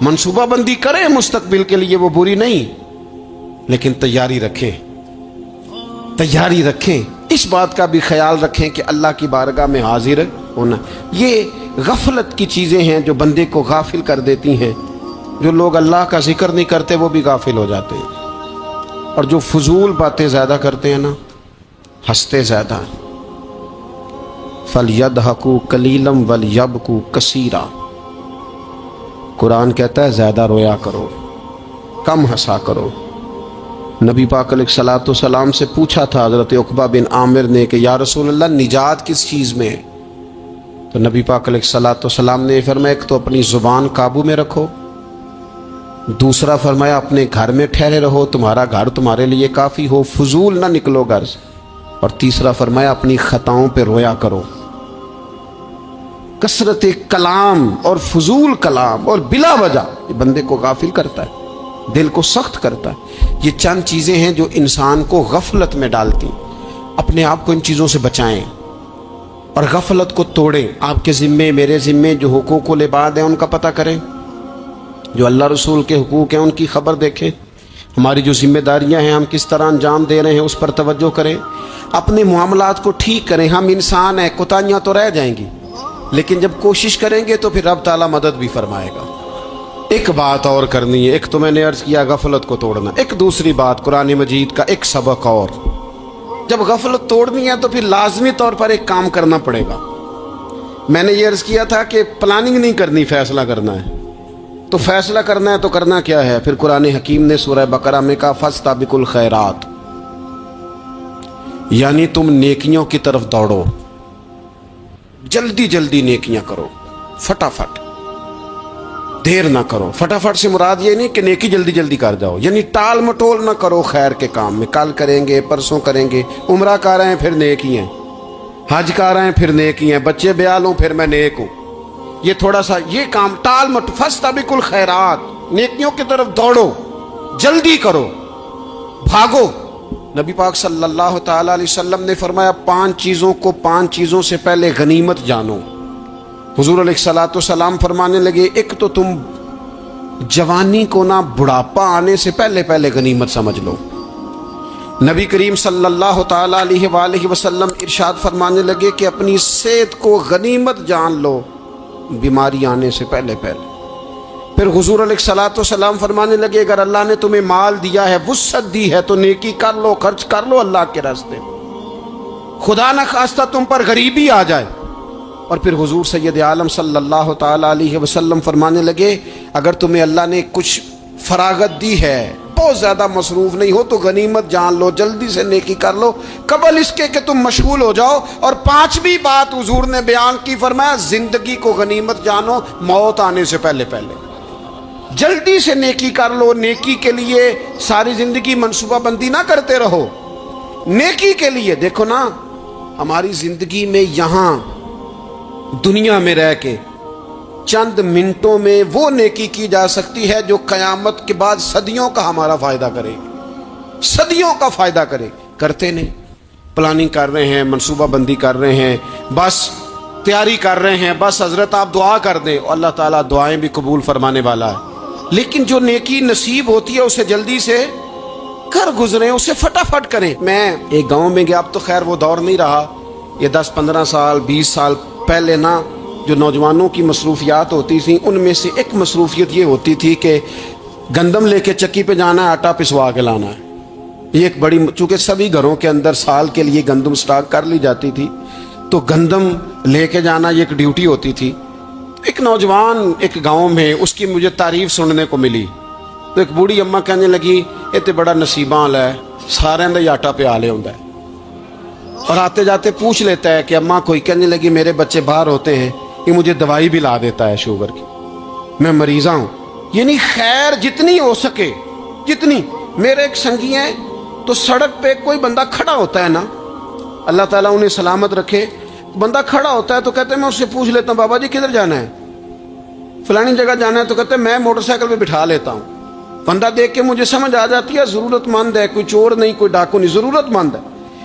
منصوبہ بندی کریں مستقبل کے لیے، وہ بری نہیں، لیکن تیاری رکھیں، تیاری رکھیں، اس بات کا بھی خیال رکھیں کہ اللہ کی بارگاہ میں حاضر ہونا۔ یہ غفلت کی چیزیں ہیں جو بندے کو غافل کر دیتی ہیں۔ جو لوگ اللہ کا ذکر نہیں کرتے وہ بھی غافل ہو جاتے ہیں، اور جو فضول باتیں زیادہ کرتے ہیں نا، ہنستے زیادہ ہیں۔ فَلْيَضْحَكُوا قَلِيلًا وَلْيَبْكُوا كَثِيرًا، قرآن کہتا ہے زیادہ رویا کرو، کم ہنسا کرو۔ نبی پاک علیہ الصلوۃ والسلام سے پوچھا تھا حضرت عقبہ بن عامر نے کہ یا رسول اللہ نجات کس چیز میں ہے؟ تو نبی پاک علیہ الصلوۃ والسلام نے فرمایا ایک تو اپنی زبان قابو میں رکھو، دوسرا فرمایا اپنے گھر میں ٹھہرے رہو، تمہارا گھر تمہارے لیے کافی ہو، فضول نہ نکلو گھر سے، اور تیسرا فرمایا اپنی خطاؤں پہ رویا کرو۔ کثرت کلام اور فضول کلام اور بلا وجہ یہ بندے کو غافل کرتا ہے، دل کو سخت کرتا ہے۔ یہ چند چیزیں ہیں جو انسان کو غفلت میں ڈالتی ہیں۔ اپنے آپ کو ان چیزوں سے بچائیں اور غفلت کو توڑیں۔ آپ کے ذمے، میرے ذمے جو حقوق و العباد ہیں ان کا پتہ کریں، جو اللہ رسول کے حقوق ہیں ان کی خبر دیکھیں، ہماری جو ذمہ داریاں ہیں ہم کس طرح انجام دے رہے ہیں اس پر توجہ کریں، اپنے معاملات کو ٹھیک کریں۔ ہم انسان ہیں، کوتاہیاں تو رہ جائیں گی، لیکن جب کوشش کریں گے تو پھر رب تعالیٰ مدد بھی فرمائے گا۔ ایک بات اور کرنی ہے، ایک تو میں نے عرض کیا غفلت کو توڑنا، ایک دوسری بات قرآن مجید کا ایک سبق اور، جب غفلت توڑنی ہے تو پھر لازمی طور پر ایک کام کرنا پڑے گا۔ میں نے یہ عرض کیا تھا کہ پلاننگ نہیں کرنی، فیصلہ کرنا ہے۔ تو فیصلہ کرنا ہے تو کرنا کیا ہے؟ پھر قرآن حکیم نے سورہ بقرہ میں کہا فاستبقوا الخیرات، یعنی تم نیکیوں کی طرف دوڑو، جلدی جلدی نیکیاں کرو، فٹافٹ، دیر نہ کرو۔ فٹافٹ سے مراد یہ نہیں کہ نیکی جلدی جلدی کر جاؤ، یعنی ٹال مٹول نہ کرو خیر کے کام میں، کل کریں گے، پرسوں کریں گے، عمرہ کر رہے ہیں پھر نیکی ہیں، حج کر رہے ہیں پھر نیکی ہیں، بچے بیال ہوں پھر میں نیک ہوں، یہ تھوڑا سا یہ کام ٹال مٹ، فاستبقوا الخیرات، نیکیوں کی طرف دوڑو، جلدی کرو، بھاگو۔ نبی پاک صلی اللہ تعالی علیہ وسلم نے فرمایا 5 چیزوں کو 5 چیزوں سے پہلے غنیمت جانو۔ حضور علیہ الصلوۃ والسلام فرمانے لگے ایک تو تم جوانی کو نہ بڑھاپا آنے سے پہلے پہلے غنیمت سمجھ لو۔ نبی کریم صلی اللہ تعالی علیہ وآلہ وسلم ارشاد فرمانے لگے کہ اپنی صحت کو غنیمت جان لو، بیماری آنے سے پہلے پہلے۔ پھر حضور علیہ الصلوۃ والسلام فرمانے لگے اگر اللہ نے تمہیں مال دیا ہے، وسعت دی ہے، تو نیکی کر لو، خرچ کر لو اللہ کے راستے میں، خدا نہ خواستہ تم پر غریبی آ جائے۔ اور پھر حضور سید عالم صلی اللہ تعالی علیہ وسلم فرمانے لگے اگر تمہیں اللہ نے کچھ فراغت دی ہے، بہت زیادہ مصروف نہیں ہو، تو غنیمت جان لو، جلدی سے نیکی کر لو قبل اس کے کہ تم مشغول ہو جاؤ۔ اور 5ویں بات حضور نے بیان کی، فرمایا زندگی کو غنیمت جانو، موت آنے سے پہلے پہلے جلدی سے نیکی کر لو۔ نیکی کے لیے ساری زندگی منصوبہ بندی نہ کرتے رہو، نیکی کے لیے دیکھو نا، ہماری زندگی میں یہاں دنیا میں رہ کے چند منٹوں میں وہ نیکی کی جا سکتی ہے جو قیامت کے بعد صدیوں کا ہمارا فائدہ کرے، صدیوں کا فائدہ کرے۔ کرتے نہیں، پلاننگ کر رہے ہیں، منصوبہ بندی کر رہے ہیں، بس تیاری کر رہے ہیں، بس حضرت آپ دعا کر دیں، اللہ تعالیٰ دعائیں بھی قبول فرمانے والا ہے، لیکن جو نیکی نصیب ہوتی ہے اسے جلدی سے کر گزریں، اسے فٹافٹ کریں۔ میں ایک گاؤں میں گیا، اب تو خیر وہ دور نہیں رہا، یہ 10-15 سال 20 سال پہلے نا جو نوجوانوں کی مصروفیات ہوتی تھیں ان میں سے ایک مصروفیت یہ ہوتی تھی کہ گندم لے کے چکی پہ جانا ہے، آٹا پسوا کے لانا ہے۔ یہ ایک بڑی، چونکہ سبھی گھروں کے اندر سال کے لیے گندم سٹاک کر لی جاتی تھی، تو گندم لے کے جانا یہ ایک ڈیوٹی ہوتی تھی۔ ایک نوجوان ایک گاؤں میں، اس کی مجھے تعریف سننے کو ملی، تو ایک بوڑھی اماں کہنے لگی یہ تو بڑا نصیباں والا ہے، سارے دا آٹا پیا لے ہوندا ہے۔ اور آتے جاتے پوچھ لیتا ہے کہ اماں کوئی، کہنے لگی میرے بچے باہر ہوتے ہیں، یہ مجھے دوائی بھی لا دیتا ہے شوگر کی، میں مریضہ ہوں۔ یعنی خیر جتنی ہو سکے، جتنی۔ میرے ایک سنگی ہیں تو سڑک پہ کوئی بندہ کھڑا ہوتا ہے نا، اللہ تعالیٰ انہیں سلامت رکھے، بندہ کھڑا ہوتا ہے تو کہتے ہیں میں اس سے پوچھ لیتا ہوں بابا جی کدھر جانا ہے، فلانی جگہ جانا ہے، تو کہتے ہیں میں موٹر سائیکل پہ بٹھا لیتا ہوں۔ بندہ دیکھ کے مجھے سمجھ آ جاتی ہے ضرورت مند ہے، کوئی چور نہیں، کوئی ڈاکو نہیں، ضرورت مند ہے۔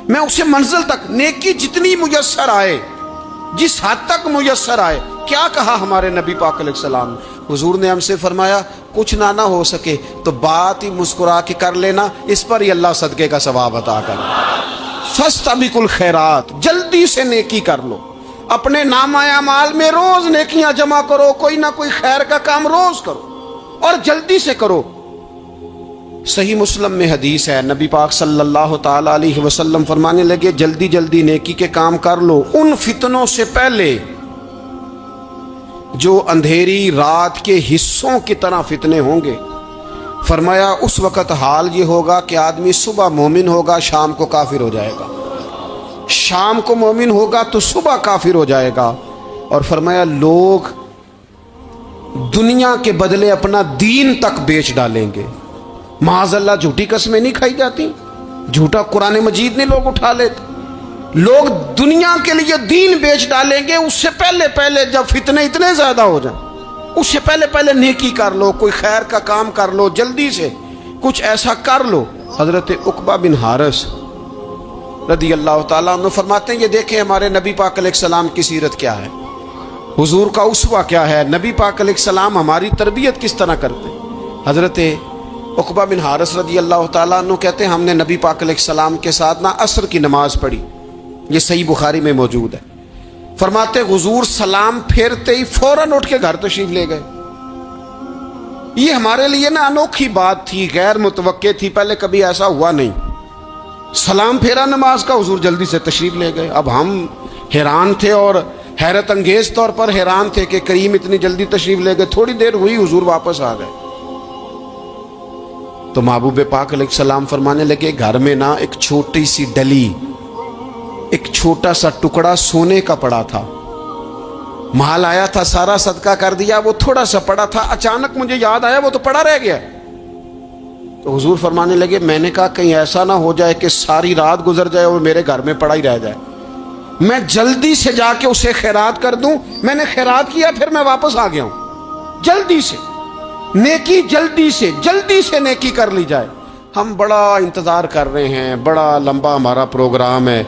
میں اسے منزل تک، نیکی جتنی میسر آئے، جس حد تک میسر آئے۔ کیا کہا ہمارے نبی پاک علیہ السلام نے؟ حضور نے ہم سے فرمایا کچھ نہ ہو سکے تو بات ہی مسکرا کے کر لینا، اس پر ہی اللہ صدقے کا ثواب عطا کر۔ فاستبقوا الخیرات، جلدی سے نیکی کر لو، اپنے نامہ اعمال میں روز نیکیاں جمع کرو، کوئی نہ کوئی خیر کا کام روز کرو اور جلدی سے کرو۔ صحیح مسلم میں حدیث ہے، نبی پاک صلی اللہ تعالی علیہ وسلم فرمانے لگے جلدی جلدی نیکی کے کام کر لو ان فتنوں سے پہلے جو اندھیری رات کے حصوں کی طرح فتنے ہوں گے۔ فرمایا اس وقت حال یہ ہوگا کہ آدمی صبح مومن ہوگا، شام کو کافر ہو جائے گا، شام کو مومن ہوگا تو صبح کافر ہو جائے گا۔ اور فرمایا لوگ دنیا کے بدلے اپنا دین تک بیچ ڈالیں گے۔ معاذ اللہ جھوٹی قسمیں نہیں کھائی جاتی، جھوٹا قرآن مجید نہیں لوگ اٹھا لیتے، لوگ دنیا کے لیے دین بیچ ڈالیں گے۔ اس سے پہلے جب فتنے اتنے زیادہ ہو جائیں، اس سے پہلے نیکی کر لو، کوئی خیر کا کام کر لو، جلدی سے کچھ ایسا کر لو۔ حضرت عقبہ بن حارث رضی اللہ تعالیٰ عنہ فرماتے ہیں یہ دیکھیں ہمارے نبی پاک علیہ السلام کی سیرت کیا ہے، حضور کا اسوہ کیا ہے، نبی پاک علیہ السلام ہماری تربیت کس طرح کرتے۔ حضرت عقبہ بن حارث رضی اللہ تعالیٰ عنہ کہتے ہیں ہم نے نبی پاک علیہ السلام کے ساتھ نہ عصر کی نماز پڑھی، یہ صحیح بخاری میں موجود ہے۔ فرماتے حضور سلام پھیرتے ہی فوراً اٹھ کے گھر تشریف لے گئے۔ یہ ہمارے لیے نا انوکھی بات تھی، غیر متوقع تھی، پہلے کبھی ایسا ہوا نہیں۔ سلام پھیرا نماز کا، حضور جلدی سے تشریف لے گئے۔ اب ہم حیران تھے اور حیرت انگیز طور پر حیران تھے کہ کریم اتنی جلدی تشریف لے گئے۔ تھوڑی دیر ہوئی حضور واپس آ گئے تو محبوب پاک علیہ السلام فرمانے لگے گھر میں نا ایک چھوٹی سی ڈلی، ایک چھوٹا سا ٹکڑا سونے کا پڑا تھا، مال آیا تھا سارا صدقہ کر دیا، وہ تھوڑا سا پڑا تھا، اچانک مجھے یاد آیا وہ تو پڑا رہ گیا۔ تو حضور فرمانے لگے میں نے کہا کہیں ایسا نہ ہو جائے کہ ساری رات گزر جائے اور میرے گھر میں پڑا ہی رہ جائے، میں جلدی سے جا کے اسے خیرات کر دوں۔ میں نے خیرات کیا پھر میں واپس آ گیا ہوں۔ جلدی سے نیکی، جلدی سے نیکی کر لی جائے۔ ہم بڑا انتظار کر رہے ہیں، بڑا لمبا ہمارا پروگرام ہے،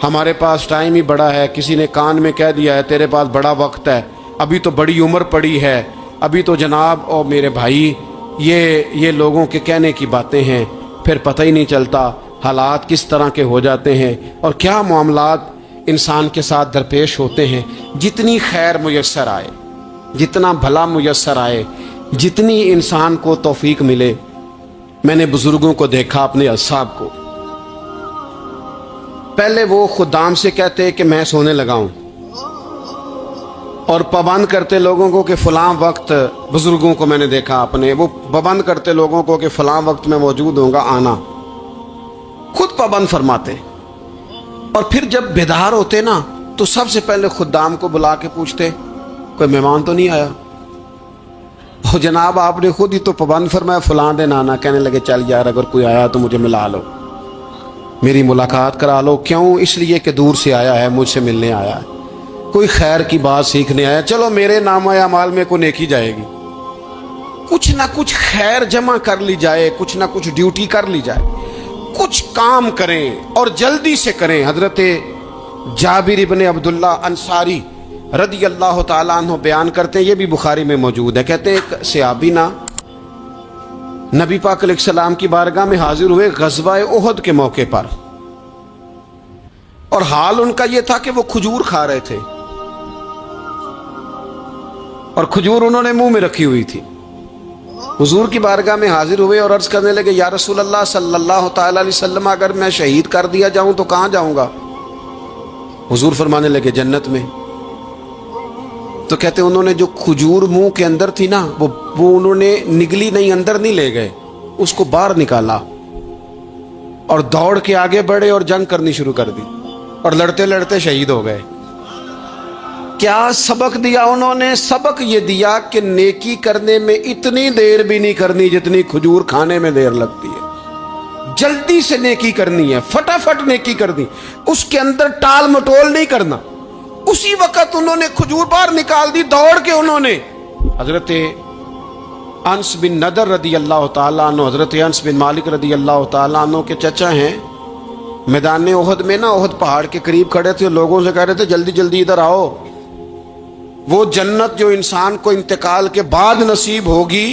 ہمارے پاس ٹائم ہی بڑا ہے، کسی نے کان میں کہہ دیا ہے تیرے پاس بڑا وقت ہے، ابھی تو بڑی عمر پڑی ہے، ابھی تو جناب اور میرے بھائی یہ لوگوں کے کہنے کی باتیں ہیں، پھر پتہ ہی نہیں چلتا حالات کس طرح کے ہو جاتے ہیں اور کیا معاملات انسان کے ساتھ درپیش ہوتے ہیں۔ جتنی خیر میسر آئے، جتنا بھلا میسر آئے، جتنی انسان کو توفیق ملے۔ میں نے بزرگوں کو دیکھا، اپنے اصحاب کو، پہلے وہ خدام سے کہتے کہ میں سونے لگا ہوں اور پابند کرتے لوگوں کو کہ فلاں وقت، بزرگوں کو میں نے دیکھا اپنے، وہ پابند کرتے لوگوں کو کہ فلاں وقت میں موجود ہوں گا آنا، خود پابند فرماتے، اور پھر جب بیدار ہوتے نا تو سب سے پہلے خدام کو بلا کے پوچھتے کوئی مہمان تو نہیں آیا؟ وہ جناب آپ نے خود ہی تو پابند فرمایا فلاں دن آنا۔ کہنے لگے چل یار اگر کوئی آیا تو مجھے ملا لو، میری ملاقات کرا لو۔ کیوں؟ اس لیے کہ دور سے آیا ہے، مجھ سے ملنے آیا ہے، کوئی خیر کی بات سیکھنے آیا، چلو میرے نامہ اعمال میں کوئی نیکی جائے گی، کچھ نہ کچھ خیر جمع کر لی جائے، کچھ نہ کچھ ڈیوٹی کر لی جائے، کچھ کام کریں اور جلدی سے کریں۔ حضرت جابر ابن عبداللہ انصاری رضی اللہ تعالیٰ عنہ بیان کرتے ہیں، یہ بھی بخاری میں موجود ہے، کہتے ہیں ایک صحابی نا نبی پاک علیہ السلام کی بارگاہ میں حاضر ہوئے غزوہ احد کے موقع پر، اور حال ان کا یہ تھا کہ وہ کھجور کھا رہے تھے اور کھجور انہوں نے منہ میں رکھی ہوئی تھی۔ حضور کی بارگاہ میں حاضر ہوئے اور عرض کرنے لگے یا رسول اللہ صلی اللہ تعالی علیہ وسلم اگر میں شہید کر دیا جاؤں تو کہاں جاؤں گا؟ حضور فرمانے لگے جنت میں۔ تو کہتے ہیں انہوں نے جو کھجور منہ کے اندر تھی نا وہ انہوں نے نگلی نہیں، اندر نہیں لے گئے، اس کو باہر نکالا اور دوڑ کے آگے بڑھے اور جنگ کرنی شروع کر دی۔ اور لڑتے لڑتے شہید ہو گئے. کیا سبق دیا انہوں نے؟ سبق یہ دیا کہ نیکی کرنے میں اتنی دیر بھی نہیں کرنی جتنی کھجور کھانے میں دیر لگتی ہے. جلدی سے نیکی کرنی ہے، فٹافٹ نیکی کرنی، اس کے اندر ٹال مٹول نہیں کرنا. اسی وقت انہوں نے کھجور باہر نکال دی، دوڑ کے انہوں نے. حضرت انس بن نضر رضی اللہ تعالیٰ عنہ، حضرت انس بن مالک رضی اللہ تعالیٰ عنہ کے چچا ہیں، میدان احد میں نا، احد پہاڑ کے قریب کھڑے تھے، لوگوں سے کہہ رہے تھے جلدی جلدی ادھر آؤ. وہ جنت جو انسان کو انتقال کے بعد نصیب ہوگی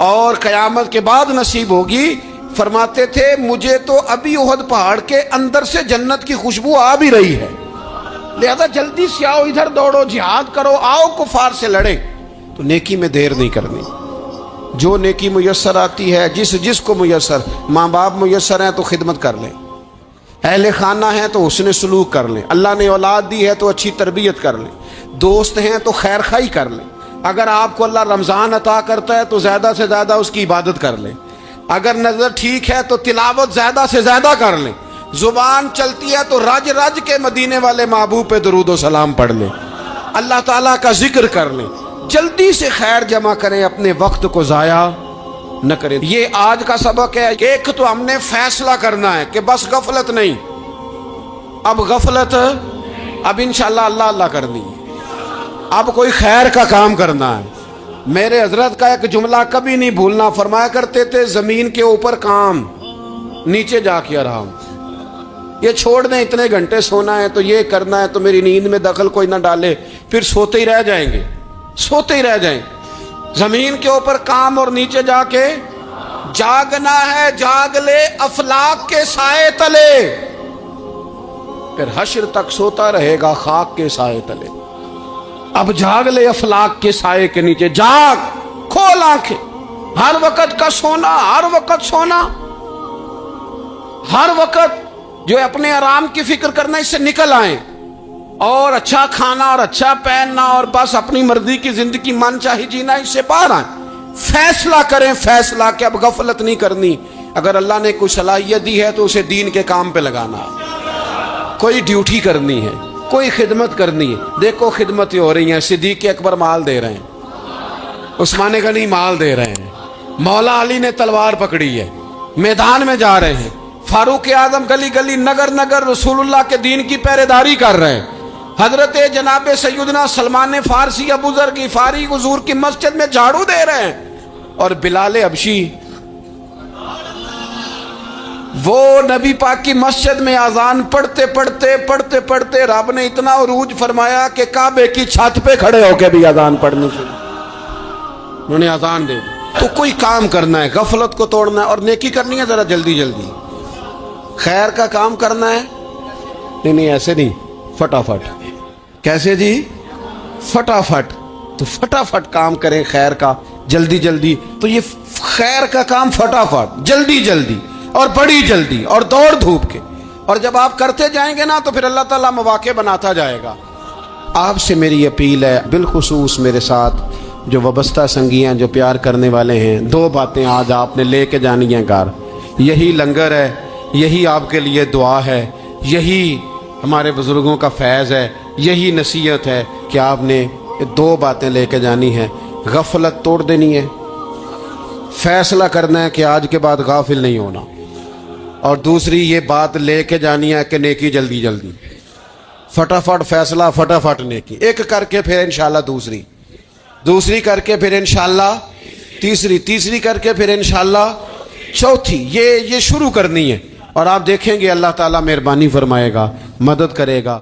اور قیامت کے بعد نصیب ہوگی، فرماتے تھے مجھے تو ابھی احد پہاڑ کے اندر سے جنت کی خوشبو آ بھی رہی ہے، لہذا جلدی سے آؤ، ادھر دوڑو، جہاد کرو، آؤ کفار سے لڑیں. تو نیکی میں دیر نہیں کرنی. جو نیکی میسر آتی ہے، جس کو میسر، ماں باپ میسر ہیں تو خدمت کر لیں، اہل خانہ ہیں تو حسن سلوک کر لیں، اللہ نے اولاد دی ہے تو اچھی تربیت کر لیں، دوست ہیں تو خیر خواہی کر لیں. اگر آپ کو اللہ رمضان عطا کرتا ہے تو زیادہ سے زیادہ اس کی عبادت کر لیں. اگر نظر ٹھیک ہے تو تلاوت زیادہ سے زیادہ کر لیں. زبان چلتی ہے تو رج رج کے مدینے والے محبوب پہ درود و سلام پڑھ لیں، اللہ تعالیٰ کا ذکر کر لیں. جلدی سے خیر جمع کریں، اپنے وقت کو ضائع نہ کریں. یہ آج کا سبق ہے. ایک تو ہم نے فیصلہ کرنا ہے کہ بس غفلت نہیں، اب غفلت، اب انشاءاللہ اللہ اللہ کرنی ہے، اب کوئی خیر کا کام کرنا ہے. میرے حضرت کا ایک جملہ کبھی نہیں بھولنا، فرمایا کرتے تھے زمین کے اوپر کام، نیچے جا کے آرام. یہ چھوڑ دیں اتنے گھنٹے سونا ہے تو یہ کرنا ہے تو میری نیند میں دخل کوئی نہ ڈالے، پھر سوتے ہی رہ جائیں گے، سوتے ہی رہ جائیں. زمین کے اوپر کام اور نیچے جا کے جاگنا ہے، جاگ لے افلاک کے سائے تلے، پھر حشر تک سوتا رہے گا خاک کے سائے تلے. اب جاگ لے افلاک کے سائے کے نیچے، جاگ، کھول آنکھیں. ہر وقت کا سونا، ہر وقت سونا، ہر وقت جو اپنے آرام کی فکر کرنا، اس سے نکل آئیں اور اچھا کھانا اور اچھا پہننا اور بس اپنی مرضی کی زندگی من چاہی جینا، اس سے باہر آئیں. فیصلہ کریں، فیصلہ کہ اب غفلت نہیں کرنی. اگر اللہ نے کوئی صلاحیت دی ہے تو اسے دین کے کام پہ لگانا ہے، کوئی ڈیوٹی کرنی ہے، کوئی خدمت کرنی ہے. دیکھو خدمتیں ہو رہی ہیں، صدیق اکبر مال دے رہے ہیں، عثمان غنی مال دے رہے ہیں، مولا علی نے تلوار پکڑی ہے، میدان میں جا رہے ہیں، فاروق اعظم گلی گلی نگر نگر رسول اللہ کے دین کی پہرے داری کر رہے ہیں، حضرت جناب سیدنا سلمان فارسی ابو ذر غفاری حضور کی مسجد میں جھاڑو دے رہے ہیں، اور بلال حبشی وہ نبی پاک کی مسجد میں اذان پڑھتے پڑھتے پڑھتے رب نے اتنا عروج فرمایا کہ کعبے کی چھت پہ کھڑے ہو کے بھی اذان پڑھنی شروع، انہوں نے اذان دے دی. تو کوئی کام کرنا ہے، غفلت کو توڑنا ہے اور نیکی کرنی ہے ذرا جلدی جلدی. خیر کا کام کرنا ہے، نہیں ایسے نہیں، فٹافٹ. کیسے جی؟ فٹافٹ. تو فٹافٹ کام کریں خیر کا، جلدی جلدی. تو یہ خیر کا کام فٹافٹ، جلدی جلدی اور بڑی جلدی اور دوڑ دھوپ کے. اور جب آپ کرتے جائیں گے نا تو پھر اللہ تعالیٰ مواقع بناتا جائے گا. آپ سے میری اپیل ہے، بالخصوص میرے ساتھ جو وابستہ سنگی ہیں، جو پیار کرنے والے ہیں، دو باتیں آج آپ نے لے کے جانی ہیں گھر. یہی لنگر ہے، یہی آپ کے لیے دعا ہے، یہی ہمارے بزرگوں کا فیض ہے، یہی نصیحت ہے کہ آپ نے دو باتیں لے کے جانی ہیں. غفلت توڑ دینی ہے، فیصلہ کرنا ہے کہ آج کے بعد غافل نہیں ہونا، اور دوسری یہ بات لے کے جانی ہے کہ نیکی جلدی جلدی، فٹافٹ فیصلہ، فٹافٹ نیکی. ایک کر کے پھر انشاءاللہ دوسری کر کے پھر انشاءاللہ تیسری کر کے پھر انشاءاللہ چوتھی. یہ شروع کرنی ہے، اور آپ دیکھیں گے اللہ تعالیٰ مہربانی فرمائے گا، مدد کرے گا.